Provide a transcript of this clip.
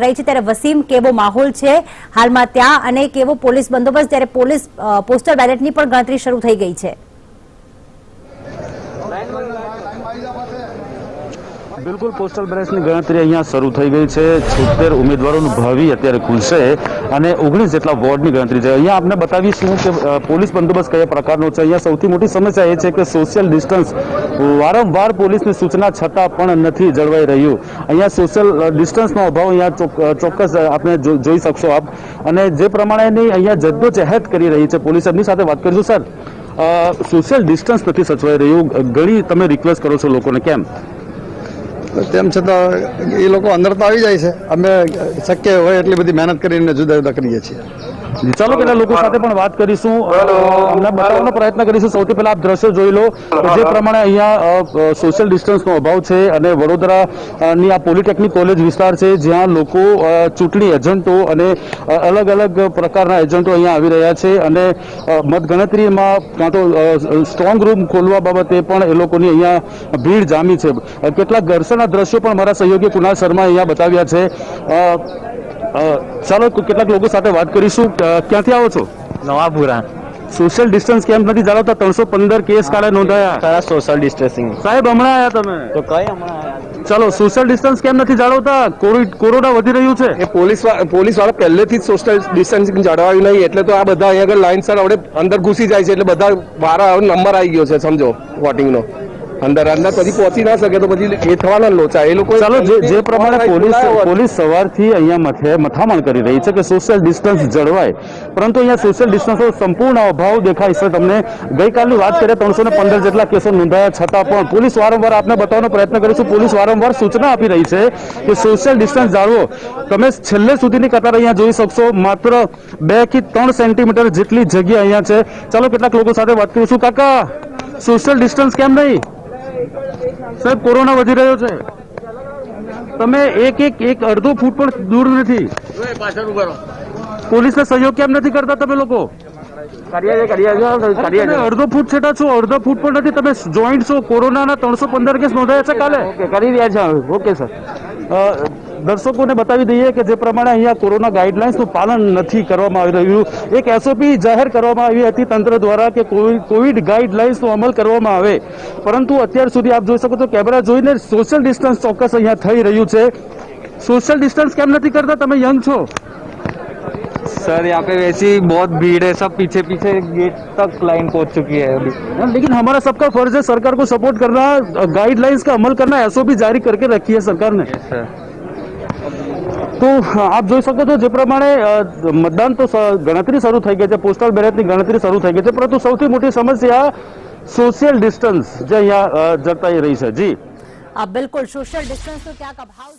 રહી છે ત્યારે વસીમ કેવો માહોલ છે હાલમાં ત્યાં અને કેવો પોલીસ બંદોબસ્ત જ્યારે પોલીસ પોસ્ટલ બેલેટની પણ ગણતરી શરૂ થઈ ગઈ છે। बिल्कुल पोस्टल બેલેટની ગણતરી અહીંયા શરૂ થઈ ગઈ છે। 76 ઉમેદવારોનું ભાવિ અત્યારે ખુલશે અને 19 જેટલા વોર્ડની ગણતરી છે। અહીંયા આપને બતાવીશું કે પોલીસ બંદોબસ્ત કયા પ્રકારનો છે। અહીંયા સૌથી મોટી સમસ્યા એ છે કે સોશિયલ ડિસ્ટન્સ વારંવાર પોલીસની સૂચના છતાં પણ નથી જળવાઈ રહ્યું। અહીંયા સોશિયલ ડિસ્ટન્સનો અભાવ અહીંયા ચોક્કસ આપણે જોઈ શકશો આપ અને જે પ્રમાણેની અહીંયા જદ્દોજહેદ કરી રહી છે પોલીસ। એમની સાથે વાત કરીશું। સર, સોશિયલ ડિસ્ટન્સ નથી સચવાઈ રહ્યું, ઘણી તમે રિક્વેસ્ટ કરો છો લોકોને, કેમ? તેમ છતાં એ લોકો અંદર તો આવી જાય છે। અમે શક્ય હોય એટલી બધી મહેનત કરીને જુદા જુદા કરીએ છીએ। ચાલો પેલા લોકો સાથે પણ વાત કરીશું, અમને બતાવવાનો પ્રયત્ન કરીશું। સૌથી પહેલા આપ દ્રશ્યો જોઈ લો જે પ્રમાણે અહીંયા સોશિયલ ડિસ્ટન્સનો અભાવ છે અને વડોદરાની આ પોલિટેકનિક કોલેજ વિસ્તાર છે જ્યાં લોકો ચૂંટણી એજન્ટો અને અલગ અલગ પ્રકારના એજન્ટો અહીંયા આવી રહ્યા છે અને મતગણતરીમાં કાં તો સ્ટ્રોંગ રૂમ ખોલવા બાબતે પણ એ લોકોની અહીંયા ભીડ જામી છે। કેટલાક ઘર્ષણના દ્રશ્યો પણ મારા સહયોગી કુણાલ શર્મા અહીંયા બતાવ્યા છે। ચાલો કેટલાક લોકો સાથે વાત કરીશું। ક્યાંથી આવો છો? નવાપુરા। સોશિયલ ડિસ્ટન્સ કેમ નથી જાળવતા? 315 કેસ કાલે નોંધાયા। કયા સોશિયલ ડિસ્ટન્સિંગ? સાહેબ હમણાં આવ્યા તમે તો કઈ હમણાં આયા? ચાલો, સોશિયલ ડિસ્ટન્સ કેમ નથી જાળવતા? કોરોના વધી રહ્યું છે। એ પોલીસ વાળા પહેલેથી જ સોશિયલ ડિસ્ટન્સિંગ જાળવાયું નહીં એટલે તો આ બધા અહીંયા આગળ લાઈનસર હવે અંદર ઘૂસી જાય છે એટલે બધા વારા નંબર આવી ગયો છે સમજો વોટિંગનો અંદર પછી પહોંચી ના શકે તો પછી એ થવાના લોચા એ લોકો। ચાલો, જે પ્રમાણે પોલીસ સવારથી અહીંયા મથામણ કરી રહી છે કે સોશિયલ ડિસ્ટન્સ જળવાય, પરંતુ અહીંયા સોશિયલ ડિસ્ટન્સનો સંપૂર્ણ અભાવ દેખાય છે। તમને ગઈકાલની વાત કરીએ 315 જેટલા કેસો નોંધાયા છતાં પણ પોલીસ વારંવાર આપને બતાવવાનો પ્રયત્ન કરીશું, પોલીસ વારંવાર સૂચના આપી રહી છે કે સોશિયલ ડિસ્ટન્સ જાળવો। તમે છેલ્લે સુધીની કતાર અહીંયા જોઈ શકશો, માત્ર 2 થી 3 સેન્ટીમીટર જેટલી જગ્યા અહીંયા છે। ચાલો કેટલાક લોકો સાથે વાત કરીશું। કાકા, સોશિયલ ડિસ્ટન્સ કેમ નહીં? સાહેબ, કોરોના વધી રહ્યો છે, તમે એક અડધો ફૂટ પણ દૂર નથી। પોલીસને સહયોગ કેમ નથી કરતા તમે લોકો? અડધો ફૂટ છેટા છો, અડધો ફૂટ પણ નથી, તમે જોઈન્ટ છો। કોરોનાના 315 કેસ નોંધાયા છે કાલે, કરી રહ્યા છે। ઓકે સર, દર્શકોને બતાવી દઈએ કે જે પ્રમાણે અહીંયા કોરોના ગાઈડલાઇન્સનું પાલન નથી કરવામાં આવી રહ્યું। એક એસઓપી જાહેર કરવામાં આવી હતી તંત્ર દ્વારા કે કોવિડ ગાઈડલાઇન્સનો અમલ કરવામાં આવે, પરંતુ અત્યાર સુધી આપ જોઈ શકો છો કેમેરા જોઈને સોશિયલ ડિસ્ટન્સ ચોક્કસ અહીંયા થઈ રહ્યું છે। सोशल डिस्टेंस કેમ નથી કરતા? તમે યંગ છો सर, यहाँ पे वैसी बहुत भीड़ है, सब पीछे पीछे गेट तक लाइन पहुंच चुकी है अभी। लेकिन हमारा सबका फर्ज है सरकार को सपोर्ट करना, गाइडलाइंस का अमल करना। एसओपी जारी करके रखी है सरकार ने। तो आप જોઈ શકો છો જે પ્રમાણે મતદાન તો ગણતરી શરૂ થઈ ગઈ છે, પોસ્ટલ બેલેટની ગણતરી શરૂ થઈ ગઈ છે, પરંતુ સૌથી મોટી સમસ્યા સોશિયલ ડિસ્ટન્સ જે અહીંયા જળવાઈ રહી છે। જી बिल्कुल सोशल डिस्टेंस तो क्या अभाव